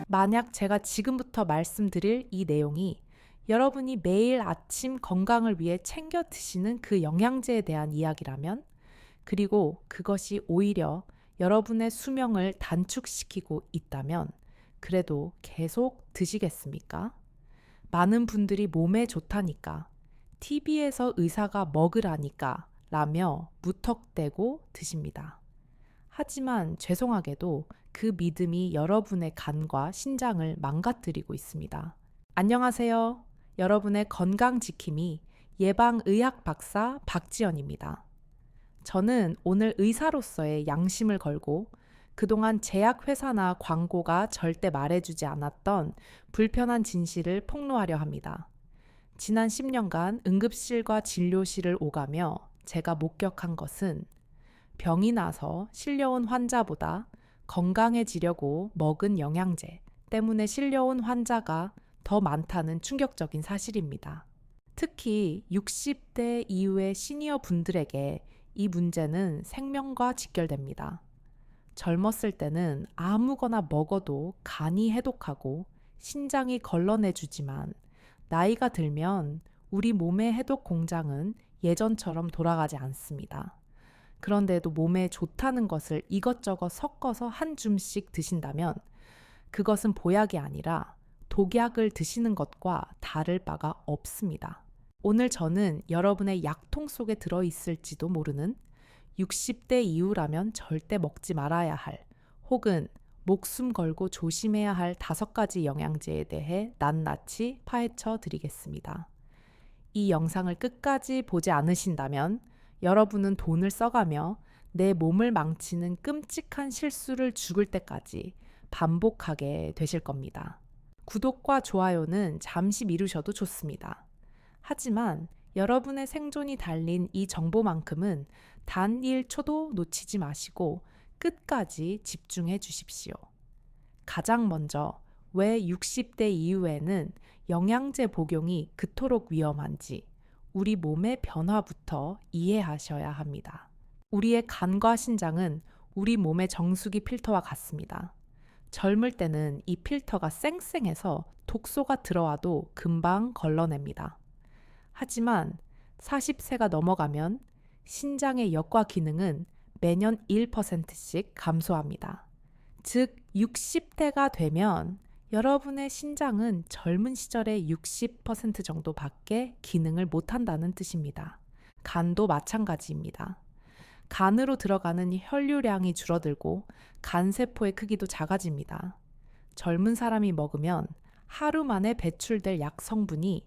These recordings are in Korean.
만약 제가 지금부터 말씀드릴 이 내용이 여러분이 매일 아침 건강을 위해 챙겨 드시는 그 영양제에 대한 이야기라면, 그리고 그것이 오히려 여러분의 수명을 단축시키고 있다면, 그래도 계속 드시겠습니까? 많은 분들이 몸에 좋다니까, TV에서 의사가 먹으라니까 라며 무턱대고 드십니다. 하지만 죄송하게도 그 믿음이 여러분의 간과 신장을 망가뜨리고 있습니다. 안녕하세요. 여러분의 건강 지킴이 예방의학 박사 박지연입니다. 저는 오늘 의사로서의 양심을 걸고 그동안 제약회사나 광고가 절대 말해주지 않았던 불편한 진실을 폭로하려 합니다. 지난 10년간 응급실과 진료실을 오가며 제가 목격한 것은 병이 나서 실려온 환자보다 건강해지려고 먹은 영양제 때문에 실려온 환자가 더 많다는 충격적인 사실입니다. 특히 60대 이후의 시니어 분들에게 이 문제는 생명과 직결됩니다. 젊었을 때는 아무거나 먹어도 간이 해독하고 신장이 걸러내주지만 나이가 들면 우리 몸의 해독 공장은 예전처럼 돌아가지 않습니다. 그런데도 몸에 좋다는 것을 이것저것 섞어서 한 줌씩 드신다면 그것은 보약이 아니라 독약을 드시는 것과 다를 바가 없습니다. 오늘 저는 여러분의 약통 속에 들어있을지도 모르는 60대 이후라면 절대 먹지 말아야 할, 혹은 목숨 걸고 조심해야 할 5가지 영양제에 대해 낱낱이 파헤쳐 드리겠습니다. 이 영상을 끝까지 보지 않으신다면 여러분은 돈을 써가며 내 몸을 망치는 끔찍한 실수를 죽을 때까지 반복하게 되실 겁니다. 구독과 좋아요는 잠시 미루셔도 좋습니다. 하지만 여러분의 생존이 달린 이 정보만큼은 단 1초도 놓치지 마시고 끝까지 집중해 주십시오. 가장 먼저 왜 60대 이후에는 영양제 복용이 그토록 위험한지 우리 몸의 변화부터 이해하셔야 합니다. 우리의 간과 신장은 우리 몸의 정수기 필터와 같습니다. 젊을 때는 이 필터가 쌩쌩해서 독소가 들어와도 금방 걸러냅니다. 하지만 40세가 넘어가면 신장의 역과 기능은 매년 1%씩 감소합니다. 즉 60대가 되면 여러분의 신장은 젊은 시절의 60% 정도밖에 기능을 못한다는 뜻입니다. 간도 마찬가지입니다. 간으로 들어가는 혈류량이 줄어들고 간세포의 크기도 작아집니다. 젊은 사람이 먹으면 하루 만에 배출될 약 성분이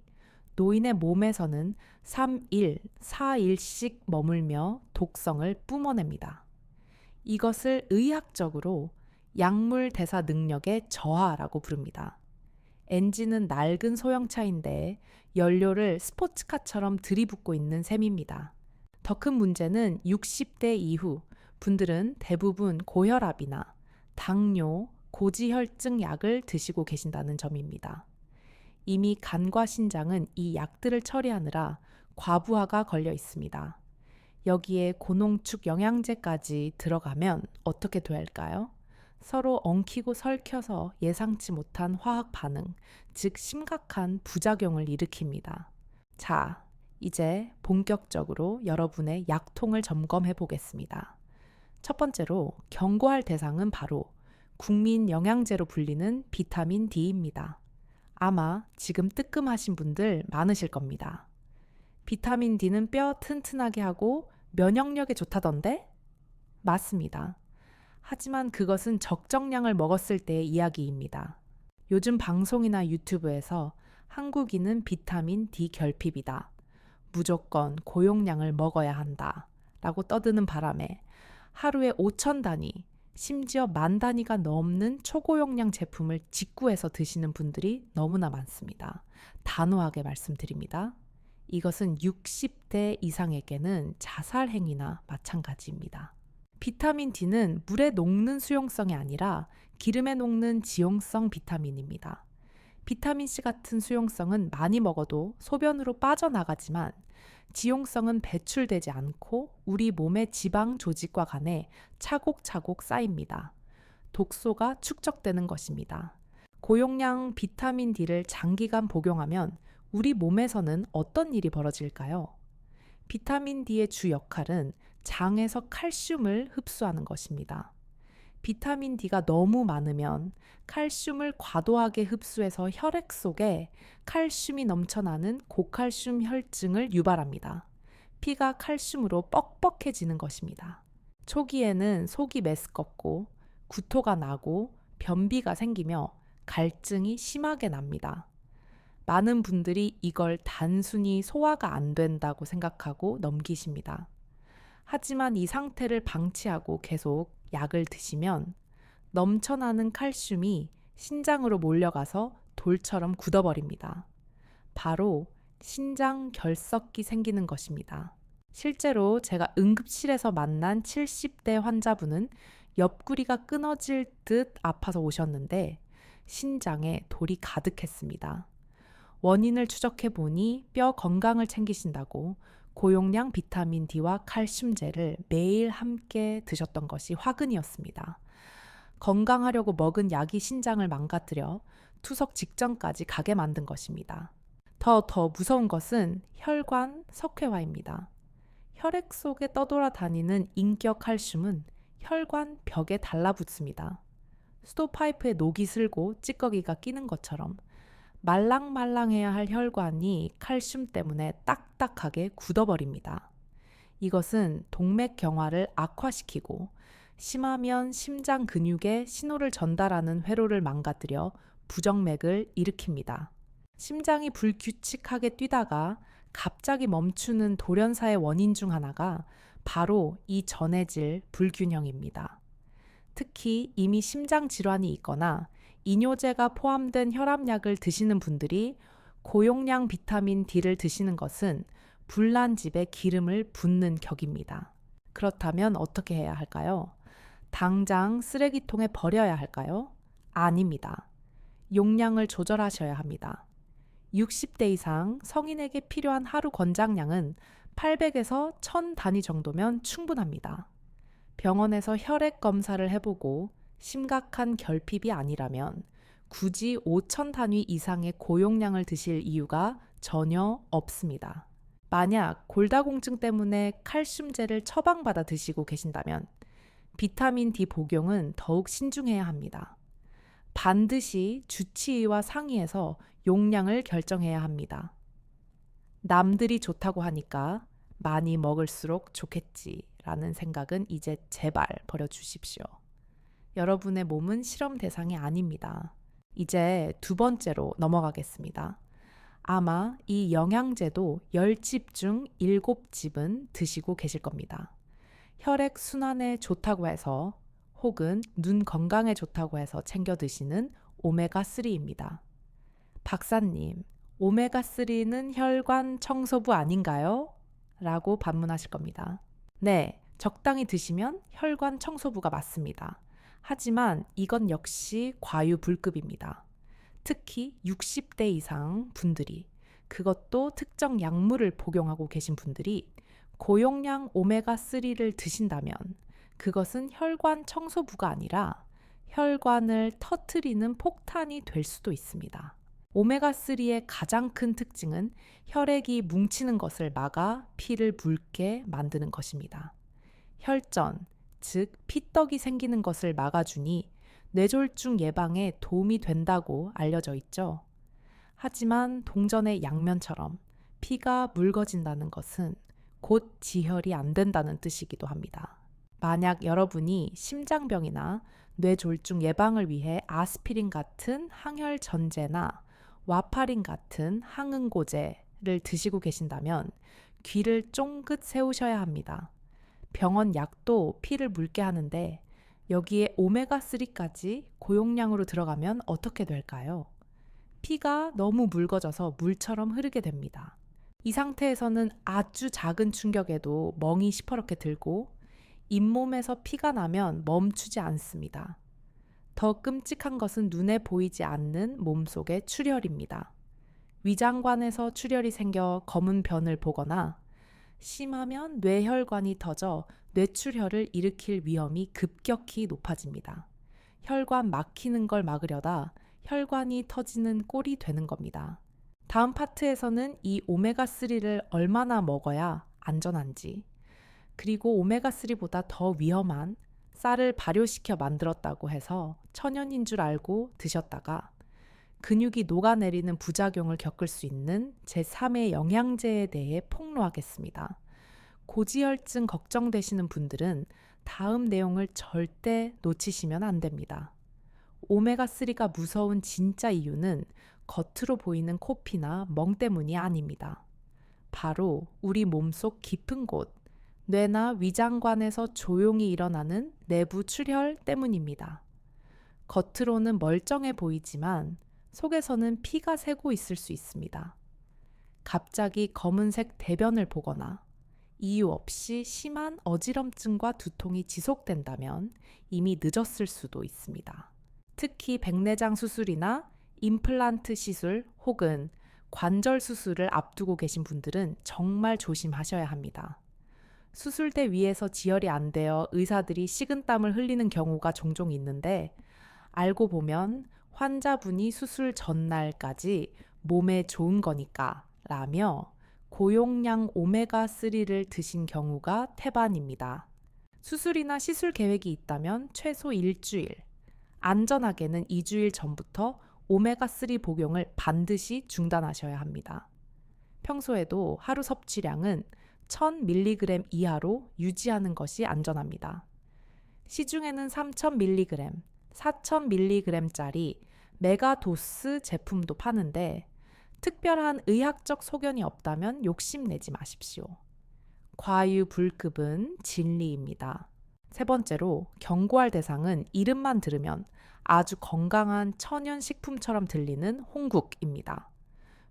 노인의 몸에서는 3일, 4일씩 머물며 독성을 뿜어냅니다. 이것을 의학적으로 약물 대사 능력의 저하라고 부릅니다. 엔진은 낡은 소형차인데 연료를 스포츠카처럼 들이붓고 있는 셈입니다. 더 큰 문제는 60대 이후 분들은 대부분 고혈압이나 당뇨, 고지혈증 약을 드시고 계신다는 점입니다. 이미 간과 신장은 이 약들을 처리하느라 과부하가 걸려 있습니다. 여기에 고농축 영양제까지 들어가면 어떻게 돼야 할까요? 서로 엉키고 설켜서 예상치 못한 화학 반응, 즉 심각한 부작용을 일으킵니다. 자, 이제 본격적으로 여러분의 약통을 점검해 보겠습니다. 첫 번째로 경고할 대상은 바로 국민 영양제로 불리는 비타민 D입니다. 아마 지금 뜨끔하신 분들 많으실 겁니다. 비타민 D는 뼈 튼튼하게 하고 면역력에 좋다던데? 맞습니다. 하지만 그것은 적정량을 먹었을 때의 이야기입니다. 요즘 방송이나 유튜브에서 한국인은 비타민 D 결핍이다. 무조건 고용량을 먹어야 한다. 라고 떠드는 바람에 하루에 5천 단위, 심지어 10,000 단위가 넘는 초고용량 제품을 직구해서 드시는 분들이 너무나 많습니다. 단호하게 말씀드립니다. 이것은 60대 이상에게는 자살 행위나 마찬가지입니다. 비타민 D는 물에 녹는 수용성이 아니라 기름에 녹는 지용성 비타민입니다. 비타민C 같은 수용성은 많이 먹어도 소변으로 빠져나가지만 지용성은 배출되지 않고 우리 몸의 지방 조직과 간에 차곡차곡 쌓입니다. 독소가 축적되는 것입니다. 고용량 비타민 D를 장기간 복용하면 우리 몸에서는 어떤 일이 벌어질까요? 비타민 D의 주 역할은 장에서 칼슘을 흡수하는 것입니다. 비타민 D가 너무 많으면 칼슘을 과도하게 흡수해서 혈액 속에 칼슘이 넘쳐나는 고칼슘 혈증을 유발합니다. 피가 칼슘으로 뻑뻑해지는 것입니다. 초기에는 속이 메스껍고 구토가 나고 변비가 생기며 갈증이 심하게 납니다. 많은 분들이 이걸 단순히 소화가 안 된다고 생각하고 넘기십니다. 하지만 이 상태를 방치하고 계속 약을 드시면 넘쳐나는 칼슘이 신장으로 몰려가서 돌처럼 굳어버립니다. 바로 신장 결석기 생기는 것입니다. 실제로 제가 응급실에서 만난 70대 환자분은 옆구리가 끊어질 듯 아파서 오셨는데 신장에 돌이 가득했습니다. 원인을 추적해 보니 뼈 건강을 챙기신다고 고용량 비타민 D와 칼슘제를 매일 함께 드셨던 것이 화근이었습니다. 건강하려고 먹은 약이 신장을 망가뜨려 투석 직전까지 가게 만든 것입니다. 더 무서운 것은 혈관 석회화입니다. 혈액 속에 떠돌아다니는 인격 칼슘은 혈관 벽에 달라붙습니다. 수도파이프에 녹이 슬고 찌꺼기가 끼는 것처럼 말랑말랑해야 할 혈관이 칼슘 때문에 딱딱하게 굳어버립니다. 이것은 동맥경화를 악화시키고 심하면 심장 근육에 신호를 전달하는 회로를 망가뜨려 부정맥을 일으킵니다. 심장이 불규칙하게 뛰다가 갑자기 멈추는 돌연사의 원인 중 하나가 바로 이 전해질 불균형입니다. 특히 이미 심장 질환이 있거나 이뇨제가 포함된 혈압약을 드시는 분들이 고용량 비타민 D를 드시는 것은 불난 집에 기름을 붓는 격입니다. 그렇다면 어떻게 해야 할까요? 당장 쓰레기통에 버려야 할까요? 아닙니다. 용량을 조절하셔야 합니다. 60대 이상 성인에게 필요한 하루 권장량은 800에서 1000 단위 정도면 충분합니다. 병원에서 혈액 검사를 해보고 심각한 결핍이 아니라면 굳이 5000 단위 이상의 고용량을 드실 이유가 전혀 없습니다. 만약 골다공증 때문에 칼슘제를 처방받아 드시고 계신다면 비타민 D 복용은 더욱 신중해야 합니다. 반드시 주치의와 상의해서 용량을 결정해야 합니다. 남들이 좋다고 하니까 많이 먹을수록 좋겠지라는 생각은 이제 제발 버려주십시오. 여러분의 몸은 실험 대상이 아닙니다. 이제 두 번째로 넘어가겠습니다. 아마 이 영양제도 10집 중 7집은 드시고 계실 겁니다. 혈액 순환에 좋다고 해서 혹은 눈 건강에 좋다고 해서 챙겨 드시는 오메가3입니다. 박사님, 오메가3는 혈관 청소부 아닌가요? 라고 반문하실 겁니다. 네, 적당히 드시면 혈관 청소부가 맞습니다. 하지만 이건 역시 과유불급입니다. 특히 60대 이상 분들이, 그것도 특정 약물을 복용하고 계신 분들이 고용량 오메가3를 드신다면 그것은 혈관 청소부가 아니라 혈관을 터트리는 폭탄이 될 수도 있습니다. 오메가3의 가장 큰 특징은 혈액이 뭉치는 것을 막아 피를 묽게 만드는 것입니다. 혈전, 즉 피떡이 생기는 것을 막아주니 뇌졸중 예방에 도움이 된다고 알려져 있죠. 하지만 동전의 양면처럼 피가 묽어진다는 것은 곧 지혈이 안 된다는 뜻이기도 합니다. 만약 여러분이 심장병이나 뇌졸중 예방을 위해 아스피린 같은 항혈전제나 와파린 같은 항응고제를 드시고 계신다면 귀를 쫑긋 세우셔야 합니다. 병원 약도 피를 묽게 하는데 여기에 오메가3까지 고용량으로 들어가면 어떻게 될까요? 피가 너무 묽어져서 물처럼 흐르게 됩니다. 이 상태에서는 아주 작은 충격에도 멍이 시퍼렇게 들고 잇몸에서 피가 나면 멈추지 않습니다. 더 끔찍한 것은 눈에 보이지 않는 몸속의 출혈입니다. 위장관에서 출혈이 생겨 검은 변을 보거나 심하면 뇌혈관이 터져 뇌출혈을 일으킬 위험이 급격히 높아집니다. 혈관 막히는 걸 막으려다 혈관이 터지는 꼴이 되는 겁니다. 다음 파트에서는 이 오메가3를 얼마나 먹어야 안전한지, 그리고 오메가3보다 더 위험한 쌀을 발효시켜 만들었다고 해서 천연인 줄 알고 드셨다가 근육이 녹아내리는 부작용을 겪을 수 있는 제3의 영양제에 대해 폭로하겠습니다. 고지혈증 걱정되시는 분들은 다음 내용을 절대 놓치시면 안 됩니다. 오메가3가 무서운 진짜 이유는 겉으로 보이는 코피나 멍 때문이 아닙니다. 바로 우리 몸속 깊은 곳, 뇌나 위장관에서 조용히 일어나는 내부 출혈 때문입니다. 겉으로는 멀쩡해 보이지만 속에서는 피가 새고 있을 수 있습니다. 갑자기 검은색 대변을 보거나 이유 없이 심한 어지럼증과 두통이 지속된다면 이미 늦었을 수도 있습니다. 특히 백내장 수술이나 임플란트 시술 혹은 관절 수술을 앞두고 계신 분들은 정말 조심하셔야 합니다. 수술대 위에서 지혈이 안 되어 의사들이 식은땀을 흘리는 경우가 종종 있는데 알고 보면 환자분이 수술 전날까지 몸에 좋은 거니까 라며 고용량 오메가3를 드신 경우가 태반입니다. 수술이나 시술 계획이 있다면 최소 일주일, 안전하게는 2주일 전부터 오메가3 복용을 반드시 중단하셔야 합니다. 평소에도 하루 섭취량은 1000mg 이하로 유지하는 것이 안전합니다. 시중에는 3000mg, 4000mg짜리 메가도스 제품도 파는데 특별한 의학적 소견이 없다면 욕심내지 마십시오. 과유불급은 진리입니다. 세 번째로 경고할 대상은 이름만 들으면 아주 건강한 천연식품처럼 들리는 홍국입니다.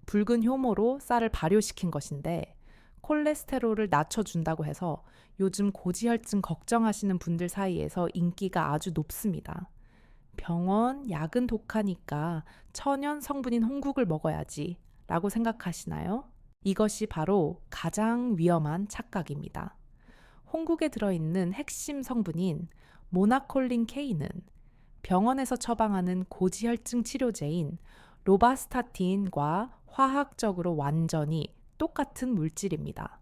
붉은 효모로 쌀을 발효시킨 것인데 콜레스테롤을 낮춰준다고 해서 요즘 고지혈증 걱정하시는 분들 사이에서 인기가 아주 높습니다. 병원 약은 독하니까 천연 성분인 홍국을 먹어야지 라고 생각하시나요? 이것이 바로 가장 위험한 착각입니다. 홍국에 들어있는 핵심 성분인 모나콜린 K는 병원에서 처방하는 고지혈증 치료제인 로바스타틴과 화학적으로 완전히 똑같은 물질입니다.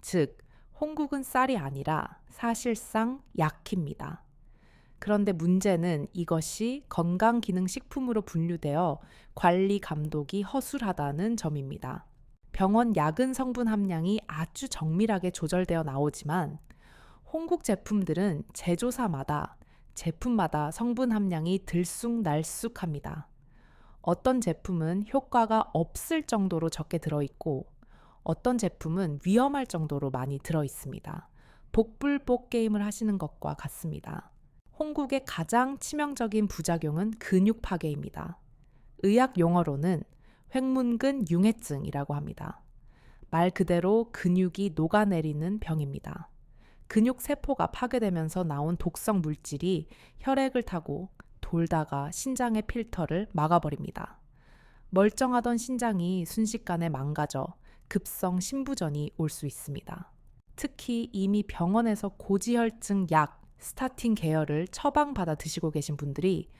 즉, 홍국은 쌀이 아니라 사실상 약입니다. 그런데 문제는 이것이 건강기능식품으로 분류되어 관리 감독이 허술하다는 점입니다. 병원 약은 성분 함량이 아주 정밀하게 조절되어 나오지만 홍국 제품들은 제품마다 성분 함량이 들쑥날쑥합니다. 어떤 제품은 효과가 없을 정도로 적게 들어있고 어떤 제품은 위험할 정도로 많이 들어있습니다. 복불복 게임을 하시는 것과 같습니다. 홍국의 가장 치명적인 부작용은 근육 파괴입니다. 의학 용어로는 횡문근 융해증이라고 합니다. 말 그대로 근육이 녹아내리는 병입니다. 근육 세포가 파괴되면서 나온 독성 물질이 혈액을 타고 돌다가 신장의 필터를 막아버립니다. 멀쩡하던 신장이 순식간에 망가져 급성 심부전이 올 수 있습니다. 특히 이미 병원에서 고지혈증 약, 스타틴 계열을 처방받아 드시고 계신 분들이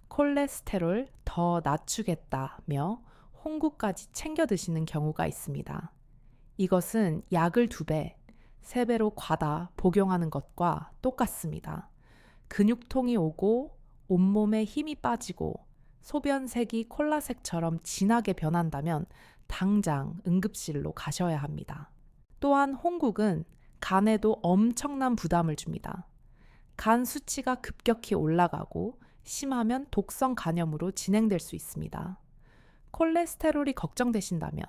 콜레스테롤 더 낮추겠다며 홍국까지 챙겨 드시는 경우가 있습니다. 이것은 약을 2배, 3배로 과다 복용하는 것과 똑같습니다. 근육통이 오고 온몸에 힘이 빠지고 소변색이 콜라색처럼 진하게 변한다면 당장 응급실로 가셔야 합니다. 또한 홍국은 간에도 엄청난 부담을 줍니다. 간 수치가 급격히 올라가고 심하면 독성 간염으로 진행될 수 있습니다. 콜레스테롤이 걱정되신다면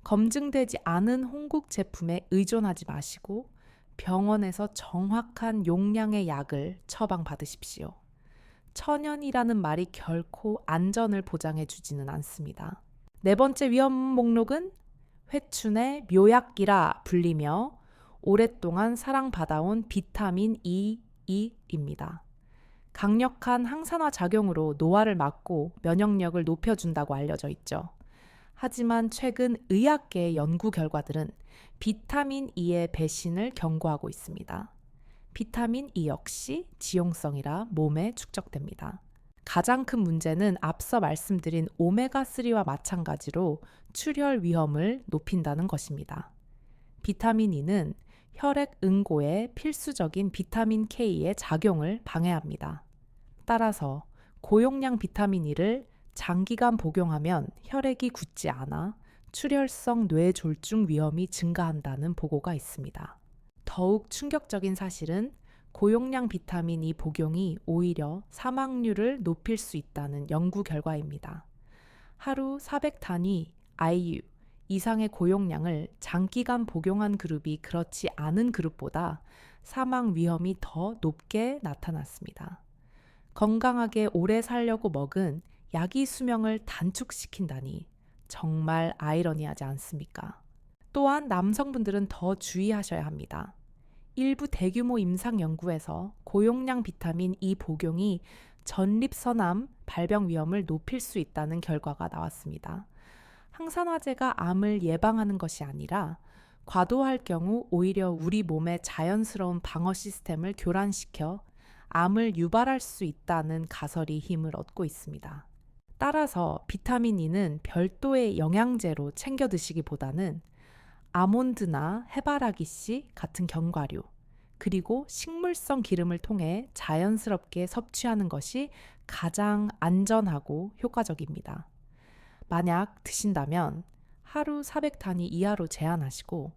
검증되지 않은 홍국 제품에 의존하지 마시고 병원에서 정확한 용량의 약을 처방받으십시오. 천연이라는 말이 결코 안전을 보장해 주지는 않습니다. 네 번째 위험 목록은 회춘의 묘약기라 불리며 오랫동안 사랑받아온 비타민 E입니다. 강력한 항산화 작용으로 노화를 막고 면역력을 높여준다고 알려져 있죠. 하지만 최근 의학계의 연구 결과들은 비타민 E의 배신을 경고하고 있습니다. 비타민 E 역시 지용성이라 몸에 축적됩니다. 가장 큰 문제는 앞서 말씀드린 오메가3와 마찬가지로 출혈 위험을 높인다는 것입니다. 비타민 E는 혈액 응고에 필수적인 비타민 K의 작용을 방해합니다. 따라서 고용량 비타민 E를 장기간 복용하면 혈액이 굳지 않아 출혈성 뇌졸중 위험이 증가한다는 보고가 있습니다. 더욱 충격적인 사실은 고용량 비타민 E 복용이 오히려 사망률을 높일 수 있다는 연구 결과입니다. 하루 400단위 IU 이상의 고용량을 장기간 복용한 그룹이 그렇지 않은 그룹보다 사망 위험이 더 높게 나타났습니다. 건강하게 오래 살려고 먹은 약이 수명을 단축시킨다니 정말 아이러니하지 않습니까? 또한 남성분들은 더 주의하셔야 합니다. 일부 대규모 임상 연구에서 고용량 비타민 E 복용이 전립선암 발병 위험을 높일 수 있다는 결과가 나왔습니다. 항산화제가 암을 예방하는 것이 아니라 과도할 경우 오히려 우리 몸의 자연스러운 방어 시스템을 교란시켜 암을 유발할 수 있다는 가설이 힘을 얻고 있습니다. 따라서 비타민 E는 별도의 영양제로 챙겨 드시기보다는 아몬드나 해바라기씨 같은 견과류, 그리고 식물성 기름을 통해 자연스럽게 섭취하는 것이 가장 안전하고 효과적입니다. 만약 드신다면 하루 400단위 이하로 제한하시고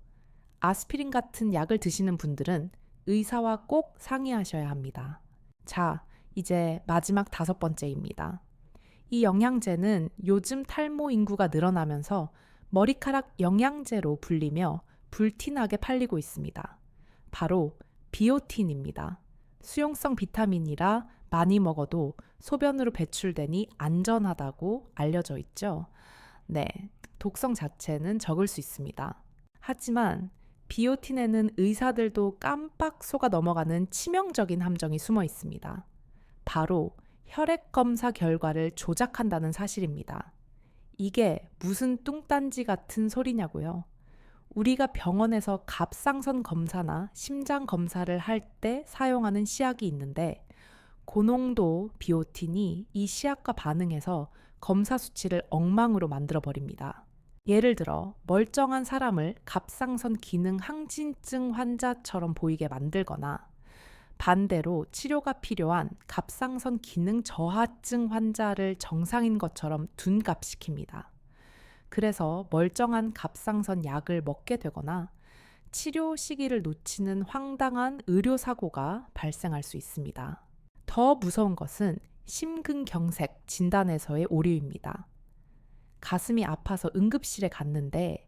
아스피린 같은 약을 드시는 분들은 의사와 꼭 상의하셔야 합니다. 자, 이제 마지막 5번째입니다. 이 영양제는 요즘 탈모 인구가 늘어나면서 머리카락 영양제로 불리며 불티나게 팔리고 있습니다. 바로 비오틴입니다. 수용성 비타민이라 많이 먹어도 소변으로 배출되니 안전하다고 알려져 있죠. 네, 독성 자체는 적을 수 있습니다. 하지만 비오틴에는 의사들도 깜빡 속아 넘어가는 치명적인 함정이 숨어 있습니다. 바로 혈액 검사 결과를 조작한다는 사실입니다. 이게 무슨 뚱딴지 같은 소리냐고요. 우리가 병원에서 갑상선 검사나 심장 검사를 할 때 사용하는 시약이 있는데 고농도 비오틴이 이 시약과 반응해서 검사 수치를 엉망으로 만들어 버립니다. 예를 들어 멀쩡한 사람을 갑상선 기능 항진증 환자처럼 보이게 만들거나 반대로 치료가 필요한 갑상선 기능 저하증 환자를 정상인 것처럼 둔갑시킵니다. 그래서 멀쩡한 갑상선 약을 먹게 되거나 치료 시기를 놓치는 황당한 의료사고가 발생할 수 있습니다. 더 무서운 것은 심근경색 진단에서의 오류입니다. 가슴이 아파서 응급실에 갔는데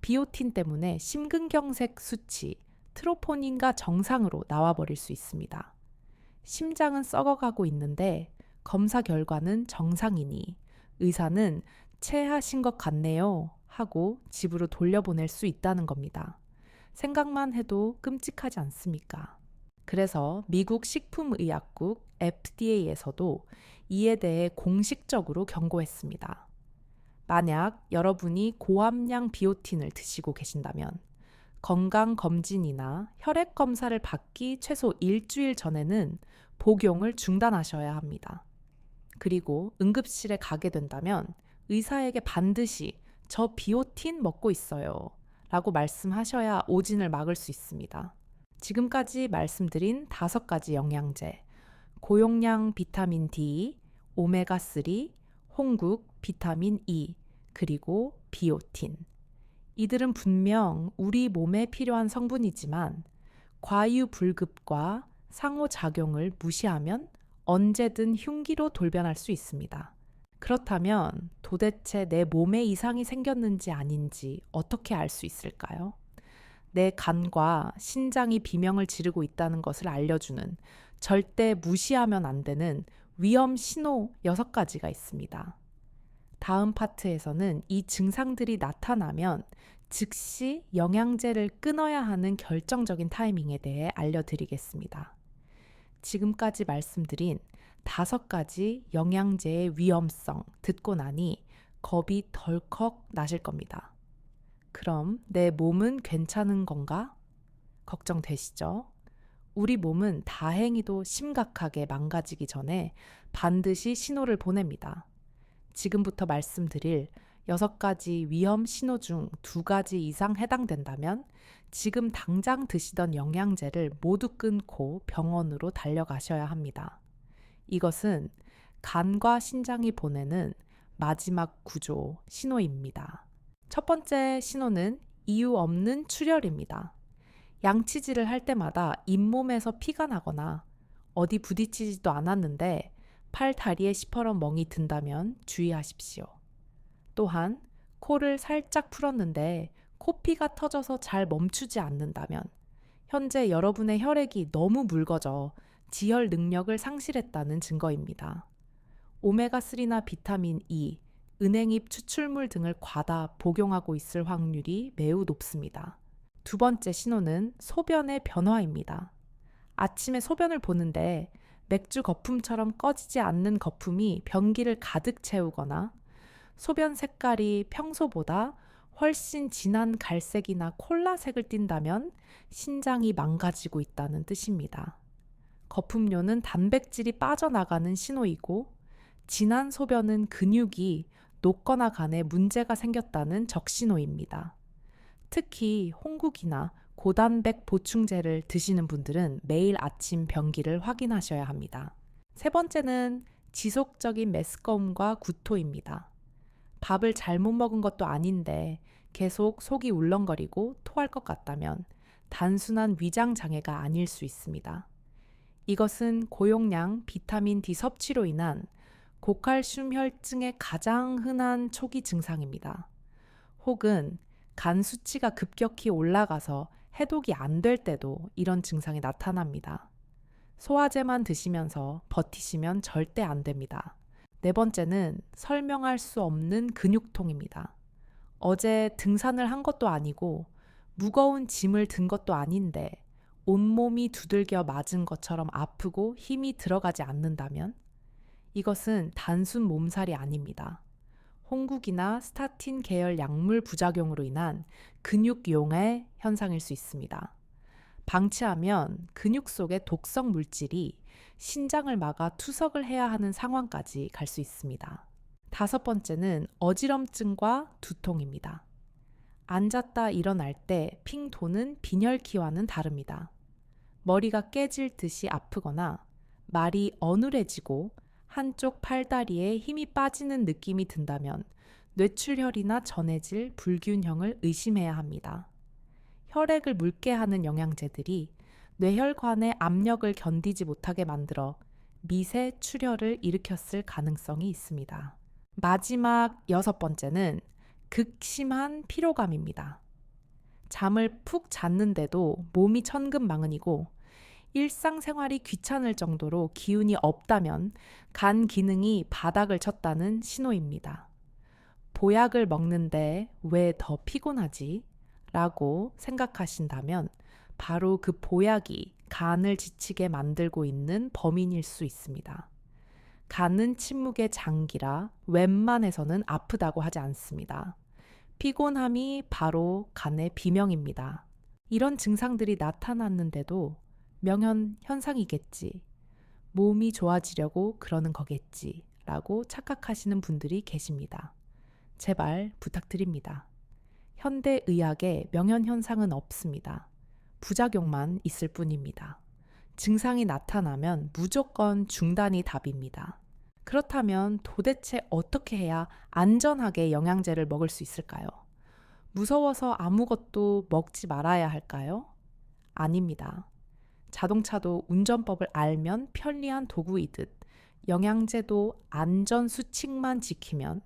비오틴 때문에 심근경색 수치, 트로포닌과 정상으로 나와버릴 수 있습니다. 심장은 썩어가고 있는데 검사 결과는 정상이니 의사는 체하신 것 같네요 하고 집으로 돌려보낼 수 있다는 겁니다. 생각만 해도 끔찍하지 않습니까? 그래서 미국 식품의약국 FDA에서도 이에 대해 공식적으로 경고했습니다. 만약 여러분이 고함량 비오틴을 드시고 계신다면 건강검진이나 혈액검사를 받기 최소 일주일 전에는 복용을 중단하셔야 합니다. 그리고 응급실에 가게 된다면 의사에게 반드시 저 비오틴 먹고 있어요 라고 말씀하셔야 오진을 막을 수 있습니다. 지금까지 말씀드린 5가지 영양제, 고용량 비타민 D, 오메가3, 홍국, 비타민 E, 그리고 비오틴. 이들은 분명 우리 몸에 필요한 성분이지만 과유불급과 상호작용을 무시하면 언제든 흉기로 돌변할 수 있습니다. 그렇다면 도대체 내 몸에 이상이 생겼는지 아닌지 어떻게 알 수 있을까요? 내 간과 신장이 비명을 지르고 있다는 것을 알려주는 절대 무시하면 안 되는 위험 신호 6가지가 있습니다. 다음 파트에서는 이 증상들이 나타나면 즉시 영양제를 끊어야 하는 결정적인 타이밍에 대해 알려드리겠습니다. 지금까지 말씀드린 5가지 영양제의 위험성 듣고 나니 겁이 덜컥 나실 겁니다. 그럼 내 몸은 괜찮은 건가? 걱정되시죠? 우리 몸은 다행히도 심각하게 망가지기 전에 반드시 신호를 보냅니다. 지금부터 말씀드릴 6가지 위험 신호 중 2가지 이상 해당된다면 지금 당장 드시던 영양제를 모두 끊고 병원으로 달려가셔야 합니다. 이것은 간과 신장이 보내는 마지막 구조 신호입니다. 첫 번째 신호는 이유 없는 출혈입니다. 양치질을 할 때마다 잇몸에서 피가 나거나 어디 부딪히지도 않았는데 팔, 다리에 시퍼런 멍이 든다면 주의하십시오. 또한 코를 살짝 풀었는데 코피가 터져서 잘 멈추지 않는다면 현재 여러분의 혈액이 너무 묽어져 지혈 능력을 상실했다는 증거입니다. 오메가3나 비타민 E, 은행잎 추출물 등을 과다 복용하고 있을 확률이 매우 높습니다. 두 번째 신호는 소변의 변화입니다. 아침에 소변을 보는데 맥주 거품처럼 꺼지지 않는 거품이 변기를 가득 채우거나 소변 색깔이 평소보다 훨씬 진한 갈색이나 콜라색을 띈다면 신장이 망가지고 있다는 뜻입니다. 거품료는 단백질이 빠져나가는 신호이고 진한 소변은 근육이 녹거나 간에 문제가 생겼다는 적신호입니다. 특히 홍국이나 고단백 보충제를 드시는 분들은 매일 아침 변기를 확인하셔야 합니다. 세 번째는 지속적인 메스꺼움과 구토입니다. 밥을 잘못 먹은 것도 아닌데 계속 속이 울렁거리고 토할 것 같다면 단순한 위장 장애가 아닐 수 있습니다. 이것은 고용량 비타민 D 섭취로 인한 고칼슘 혈증의 가장 흔한 초기 증상입니다. 혹은 간 수치가 급격히 올라가서 해독이 안 될 때도 이런 증상이 나타납니다. 소화제만 드시면서 버티시면 절대 안 됩니다. 네 번째는 설명할 수 없는 근육통입니다. 어제 등산을 한 것도 아니고 무거운 짐을 든 것도 아닌데 온몸이 두들겨 맞은 것처럼 아프고 힘이 들어가지 않는다면 이것은 단순 몸살이 아닙니다. 홍국이나 스타틴 계열 약물 부작용으로 인한 근육용해 현상일 수 있습니다. 방치하면 근육 속의 독성 물질이 신장을 막아 투석을 해야 하는 상황까지 갈 수 있습니다. 다섯 번째는 어지럼증과 두통입니다. 앉았다 일어날 때 핑 도는 빈혈기와는 다릅니다. 머리가 깨질 듯이 아프거나 말이 어눌해지고 한쪽 팔다리에 힘이 빠지는 느낌이 든다면 뇌출혈이나 전해질 불균형을 의심해야 합니다. 혈액을 묽게 하는 영양제들이 뇌혈관의 압력을 견디지 못하게 만들어 미세 출혈을 일으켰을 가능성이 있습니다. 마지막 6번째는 극심한 피로감입니다. 잠을 푹 잤는데도 몸이 천근만근이고 일상생활이 귀찮을 정도로 기운이 없다면 간 기능이 바닥을 쳤다는 신호입니다. 보약을 먹는데 왜 더 피곤하지? 라고 생각하신다면 바로 그 보약이 간을 지치게 만들고 있는 범인일 수 있습니다. 간은 침묵의 장기라 웬만해서는 아프다고 하지 않습니다. 피곤함이 바로 간의 비명입니다. 이런 증상들이 나타났는데도 명현 현상이겠지, 몸이 좋아지려고 그러는 거겠지 라고 착각하시는 분들이 계십니다. 제발 부탁드립니다. 현대의학에 명현 현상은 없습니다. 부작용만 있을 뿐입니다. 증상이 나타나면 무조건 중단이 답입니다. 그렇다면 도대체 어떻게 해야 안전하게 영양제를 먹을 수 있을까요? 무서워서 아무것도 먹지 말아야 할까요? 아닙니다. 자동차도 운전법을 알면 편리한 도구이듯 영양제도 안전 수칙만 지키면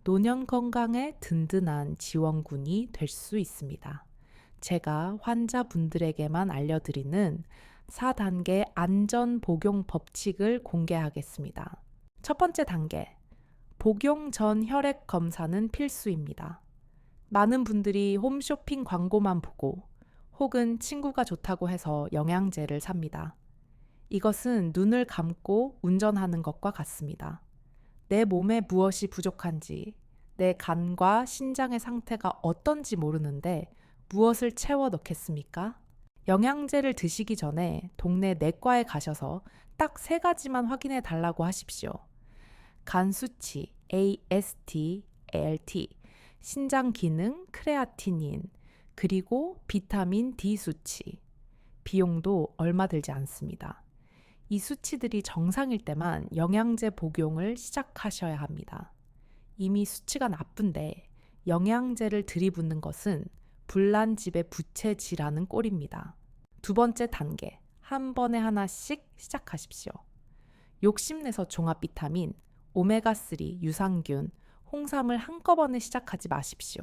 노년 건강에 든든한 지원군이 될 수 있습니다. 제가 환자분들에게만 알려드리는 4단계 안전 복용 법칙을 공개하겠습니다. 첫 번째 단계, 복용 전 혈액 검사는 필수입니다. 많은 분들이 홈쇼핑 광고만 보고 혹은 친구가 좋다고 해서 영양제를 삽니다. 이것은 눈을 감고 운전하는 것과 같습니다. 내 몸에 무엇이 부족한지, 내 간과 신장의 상태가 어떤지 모르는데 무엇을 채워 넣겠습니까? 영양제를 드시기 전에 동네 내과에 가셔서 딱 3가지만 확인해 달라고 하십시오. 간 수치, AST, ALT, 신장 기능, 크레아티닌, 그리고 비타민 D 수치. 비용도 얼마 들지 않습니다. 이 수치들이 정상일 때만 영양제 복용을 시작하셔야 합니다. 이미 수치가 나쁜데 영양제를 들이붓는 것은 불난 집에 부채질하는 꼴입니다. 2번째 단계, 한 번에 하나씩 시작하십시오. 욕심내서 종합 비타민, 오메가3, 유산균, 홍삼을 한꺼번에 시작하지 마십시오.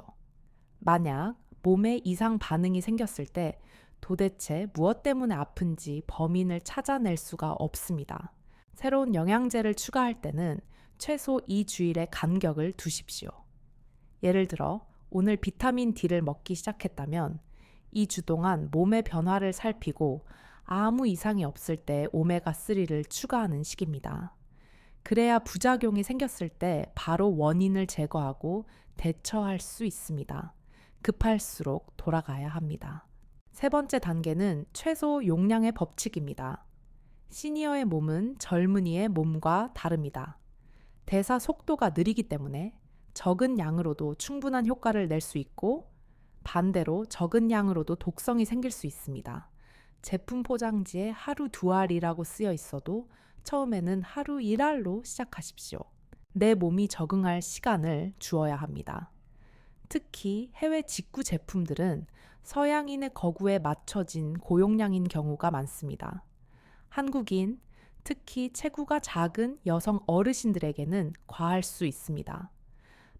만약 몸에 이상 반응이 생겼을 때 도대체 무엇 때문에 아픈지 범인을 찾아낼 수가 없습니다. 새로운 영양제를 추가할 때는 최소 2주일의 간격을 두십시오. 예를 들어 오늘 비타민 D를 먹기 시작했다면 2주 동안 몸의 변화를 살피고 아무 이상이 없을 때 오메가3를 추가하는 식입니다. 그래야 부작용이 생겼을 때 바로 원인을 제거하고 대처할 수 있습니다. 급할수록 돌아가야 합니다. 3번째 단계는 최소 용량의 법칙입니다. 시니어의 몸은 젊은이의 몸과 다릅니다. 대사 속도가 느리기 때문에 적은 양으로도 충분한 효과를 낼 수 있고 반대로 적은 양으로도 독성이 생길 수 있습니다. 제품 포장지에 하루 2알이라고 쓰여 있어도 처음에는 하루 1알로 시작하십시오. 내 몸이 적응할 시간을 주어야 합니다. 특히 해외 직구 제품들은 서양인의 거구에 맞춰진 고용량인 경우가 많습니다. 한국인, 특히 체구가 작은 여성 어르신들에게는 과할 수 있습니다.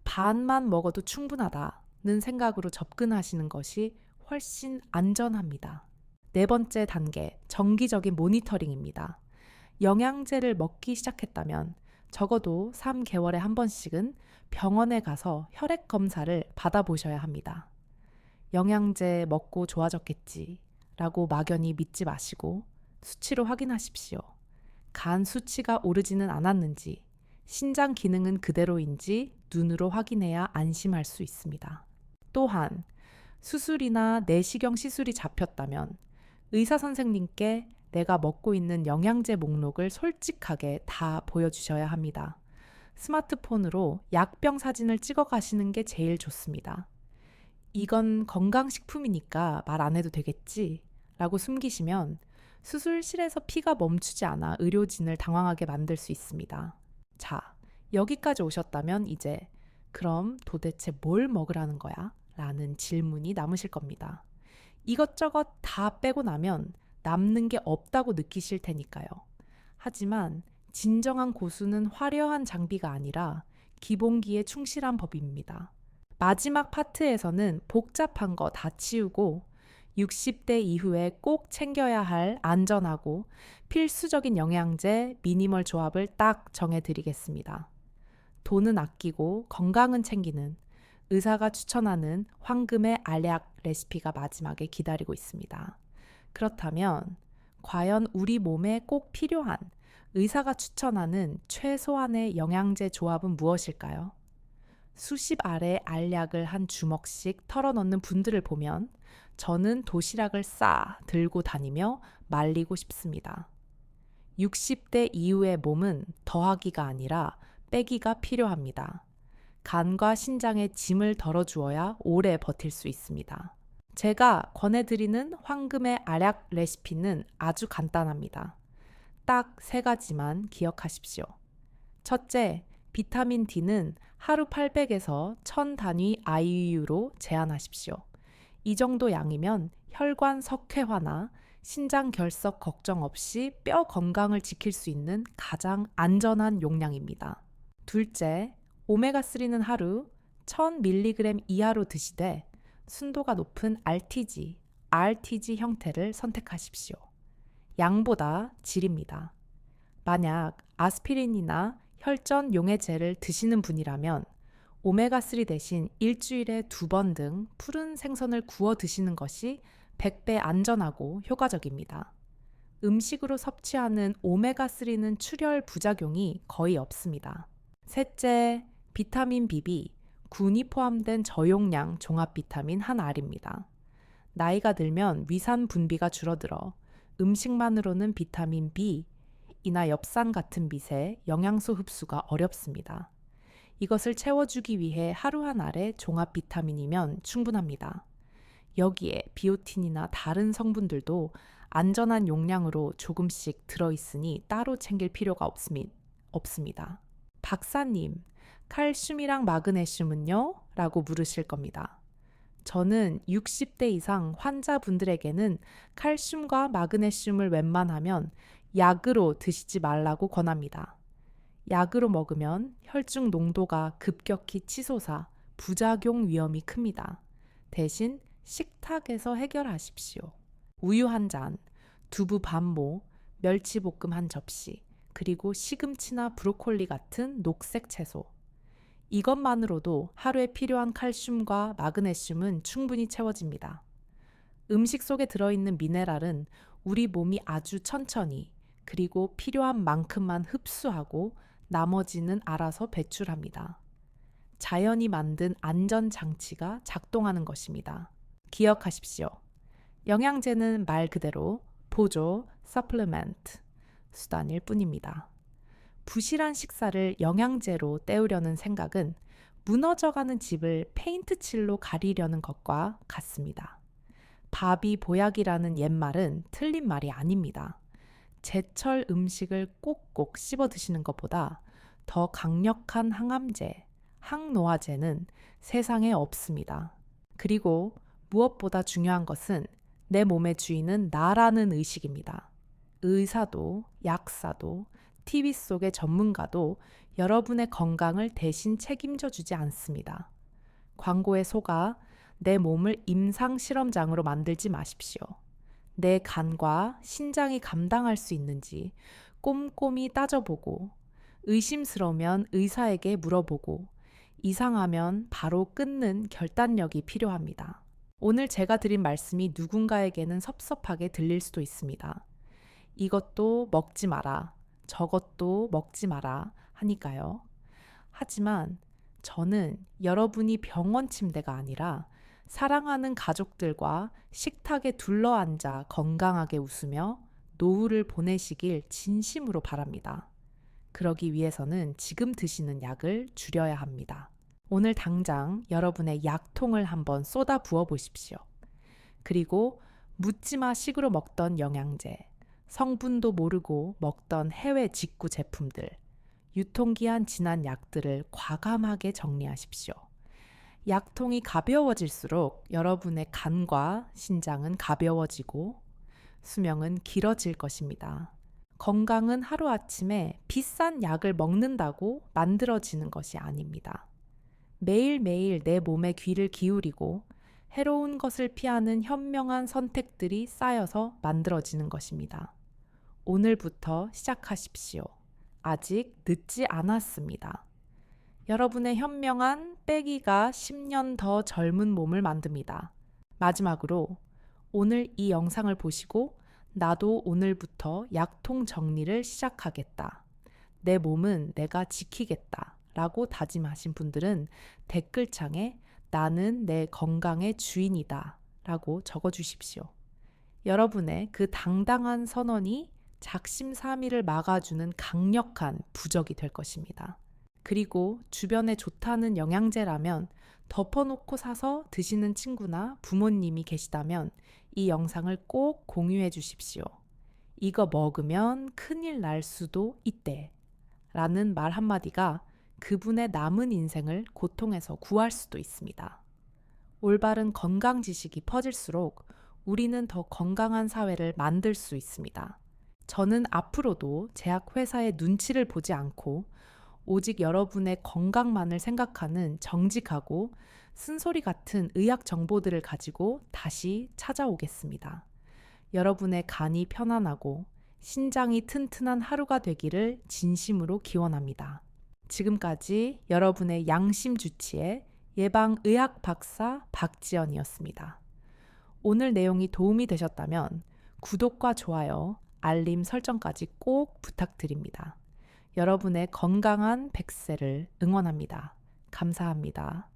반만 먹어도 충분하다는 생각으로 접근하시는 것이 훨씬 안전합니다. 4번째 단계, 정기적인 모니터링입니다. 영양제를 먹기 시작했다면 적어도 3개월에 한 번씩은 병원에 가서 혈액 검사를 받아보셔야 합니다. 영양제 먹고 좋아졌겠지 라고 막연히 믿지 마시고 수치로 확인하십시오. 간 수치가 오르지는 않았는지, 신장 기능은 그대로인지 눈으로 확인해야 안심할 수 있습니다. 또한 수술이나 내시경 시술이 잡혔다면 의사 선생님께 내가 먹고 있는 영양제 목록을 솔직하게 다 보여주셔야 합니다. 스마트폰으로 약병 사진을 찍어 가시는 게 제일 좋습니다. 이건 건강식품이니까 말 안 해도 되겠지 라고 숨기시면 수술실에서 피가 멈추지 않아 의료진을 당황하게 만들 수 있습니다. 자, 여기까지 오셨다면 이제 그럼 도대체 뭘 먹으라는 거야? 라는 질문이 남으실 겁니다. 이것저것 다 빼고 나면 남는 게 없다고 느끼실 테니까요. 하지만 진정한 고수는 화려한 장비가 아니라 기본기에 충실한 법입니다. 마지막 파트에서는 복잡한 거 다 치우고 60대 이후에 꼭 챙겨야 할 안전하고 필수적인 영양제 미니멀 조합을 딱 정해드리겠습니다. 돈은 아끼고 건강은 챙기는 의사가 추천하는 황금의 알약 레시피가 마지막에 기다리고 있습니다. 그렇다면 과연 우리 몸에 꼭 필요한 의사가 추천하는 최소한의 영양제 조합은 무엇일까요? 수십 알의 알약을 한 주먹씩 털어넣는 분들을 보면 저는 도시락을 싸 들고 다니며 말리고 싶습니다. 60대 이후의 몸은 더하기가 아니라 빼기가 필요합니다. 간과 신장에 짐을 덜어주어야 오래 버틸 수 있습니다. 제가 권해드리는 황금의 알약 레시피는 아주 간단합니다. 딱 3가지만 기억하십시오. 첫째, 비타민 D는 하루 800에서 1000 단위 IU로 제한하십시오. 이 정도 양이면 혈관 석회화나 신장 결석 걱정 없이 뼈 건강을 지킬 수 있는 가장 안전한 용량입니다. 둘째, 오메가3는 하루 1000mg 이하로 드시되 순도가 높은 RTG, RTG 형태를 선택하십시오. 양보다 질입니다. 만약 아스피린이나 혈전 용해제를 드시는 분이라면 오메가3 대신 일주일에 2번 등 푸른 생선을 구워 드시는 것이 100배 안전하고 효과적입니다. 음식으로 섭취하는 오메가3는 출혈 부작용이 거의 없습니다. 셋째, 비타민 BB, 균이 포함된 저용량 종합 비타민 1알입니다. 나이가 들면 위산 분비가 줄어들어 음식만으로는 비타민 B이나 엽산 같은 빛의 영양소 흡수가 어렵습니다. 이것을 채워주기 위해 하루 한 알의 종합 비타민이면 충분합니다. 여기에 비오틴이나 다른 성분들도 안전한 용량으로 조금씩 들어있으니 따로 챙길 필요가 없습니다. 박사님, 칼슘이랑 마그네슘은요? 라고 물으실 겁니다. 저는 60대 이상 환자분들에게는 칼슘과 마그네슘을 웬만하면 약으로 드시지 말라고 권합니다. 약으로 먹으면 혈중 농도가 급격히 치솟아 부작용 위험이 큽니다. 대신 식탁에서 해결하십시오. 우유 한 잔, 두부 반모, 멸치볶음 한 접시, 그리고 시금치나 브로콜리 같은 녹색 채소. 이것만으로도 하루에 필요한 칼슘과 마그네슘은 충분히 채워집니다. 음식 속에 들어있는 미네랄은 우리 몸이 아주 천천히 그리고 필요한 만큼만 흡수하고 나머지는 알아서 배출합니다. 자연이 만든 안전장치가 작동하는 것입니다. 기억하십시오. 영양제는 말 그대로 보조, supplement, 수단일 뿐입니다. 부실한 식사를 영양제로 때우려는 생각은 무너져가는 집을 페인트칠로 가리려는 것과 같습니다. 밥이 보약이라는 옛말은 틀린 말이 아닙니다. 제철 음식을 꼭꼭 씹어 드시는 것보다 더 강력한 항암제, 항노화제는 세상에 없습니다. 그리고 무엇보다 중요한 것은 내 몸의 주인은 나라는 의식입니다. 의사도, 약사도, TV 속의 전문가도 여러분의 건강을 대신 책임져 주지 않습니다. 광고에 속아 내 몸을 임상 실험장으로 만들지 마십시오. 내 간과 신장이 감당할 수 있는지 꼼꼼히 따져보고, 의심스러우면 의사에게 물어보고, 이상하면 바로 끊는 결단력이 필요합니다. 오늘 제가 드린 말씀이 누군가에게는 섭섭하게 들릴 수도 있습니다. 이것도 먹지 마라, 저것도 먹지 마라 하니까요. 하지만 저는 여러분이 병원 침대가 아니라 사랑하는 가족들과 식탁에 둘러앉아 건강하게 웃으며 노후를 보내시길 진심으로 바랍니다. 그러기 위해서는 지금 드시는 약을 줄여야 합니다. 오늘 당장 여러분의 약통을 한번 쏟아 부어 보십시오. 그리고 묻지마 식으로 먹던 영양제, 성분도 모르고 먹던 해외 직구 제품들, 유통기한 지난 약들을 과감하게 정리하십시오. 약통이 가벼워질수록 여러분의 간과 신장은 가벼워지고 수명은 길어질 것입니다. 건강은 하루아침에 비싼 약을 먹는다고 만들어지는 것이 아닙니다. 매일매일 내 몸에 귀를 기울이고 해로운 것을 피하는 현명한 선택들이 쌓여서 만들어지는 것입니다. 오늘부터 시작하십시오. 아직 늦지 않았습니다. 여러분의 현명한 빼기가 10년 더 젊은 몸을 만듭니다. 마지막으로 오늘 이 영상을 보시고 나도 오늘부터 약통 정리를 시작하겠다. 내 몸은 내가 지키겠다. 라고 다짐하신 분들은 댓글창에 나는 내 건강의 주인이다. 라고 적어주십시오. 여러분의 그 당당한 선언이 작심삼일을 막아주는 강력한 부적이 될 것입니다. 그리고 주변에 좋다는 영양제라면 덮어놓고 사서 드시는 친구나 부모님이 계시다면 이 영상을 꼭 공유해 주십시오. 이거 먹으면 큰일 날 수도 있대. 라는 말 한마디가 그분의 남은 인생을 고통에서 구할 수도 있습니다. 올바른 건강 지식이 퍼질수록 우리는 더 건강한 사회를 만들 수 있습니다. 저는 앞으로도 제약회사의 눈치를 보지 않고 오직 여러분의 건강만을 생각하는 정직하고 쓴소리 같은 의학 정보들을 가지고 다시 찾아오겠습니다. 여러분의 간이 편안하고 신장이 튼튼한 하루가 되기를 진심으로 기원합니다. 지금까지 여러분의 양심 주치의 예방의학 박사 박지연이었습니다. 오늘 내용이 도움이 되셨다면 구독과 좋아요, 알림 설정까지 꼭 부탁드립니다. 여러분의 건강한 100세를 응원합니다. 감사합니다.